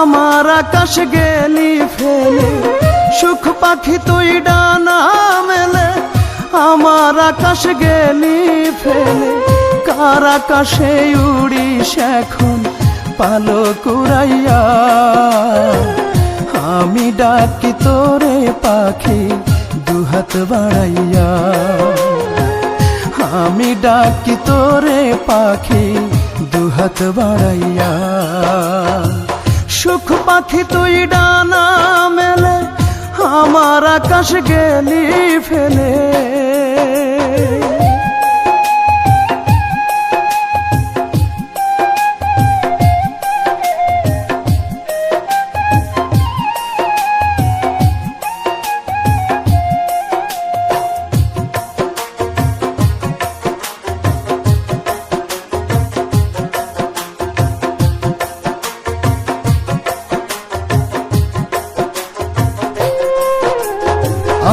আমার আকাশ গেলি ফেলে, সুখ পাখি তুই ডানা মেলে। আমার আকাশ গেলি ফেলে, কার আকাশে উড়িস এখন পালক উড়াইয়া। আমি ডাকি তোরে পাখি দুহাত বাড়াইয়া। আমি ডাকি তোরে পাখি দুহাত বাড়াইয়া। সুখ পাখি তুই ডানা মেলে, আমার আকাশ গেলি ফেলে।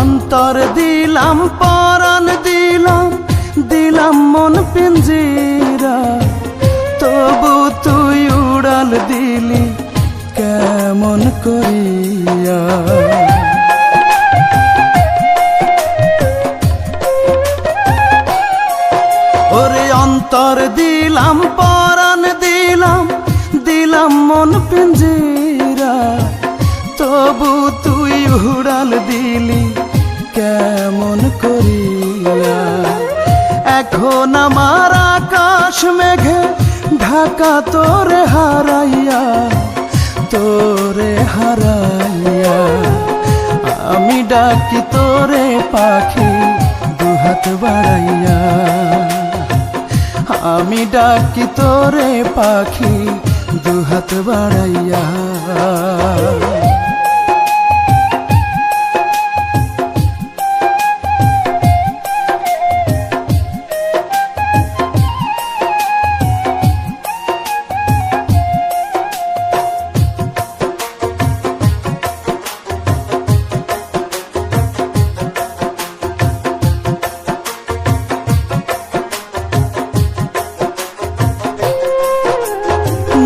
অন্তর দিলাম পরাণ দিলাম, দিলাম মন পিঞ্জিরা। তবু তুই উড়াল দিলি কেমন করিয়া। ওরে অন্তর দিলাম পরাণ দিলাম, দিলাম মন পিঞ্জিরা। তবু তুই উড়াল দিলি কেমন করিয়া। এখন আমার আকাশ মেঘে ঢাকা তোরে হারাইয়া, তোরে হারাইয়া। আমি ডাকি তোরে পাখি দুহাত বাড়াইয়া। আমি ডাকি তোরে পাখি দুহাত বাড়াইয়া।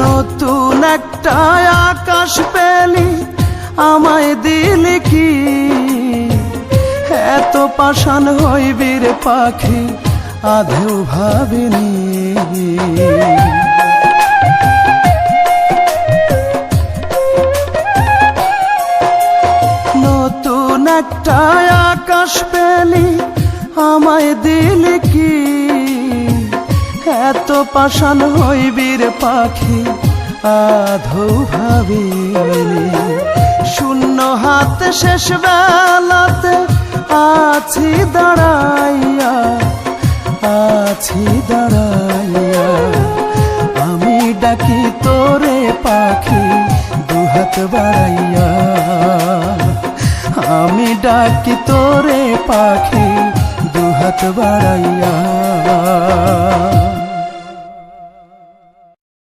নতুন একটা আকাশ পেলি আমায় দিলি কি, এত পাষাণ হইবি রে পাখি আধেও ভাবিনি। নতুন একটা আকাশ পেলি আমায় দিলি কি, এত পাষাণ হইবি রে পাখি আধৌ ভাবিনি। শূন্য হাতে শেষ বেলাতে আছি দাঁড়াইয়া, আছি দাঁড়াইয়া। আমি ডাকি তোরে পাখি দুহাত বাড়াইয়া। আমি ডাকি তোরে পাখি দুহাত বাড়াইয়া।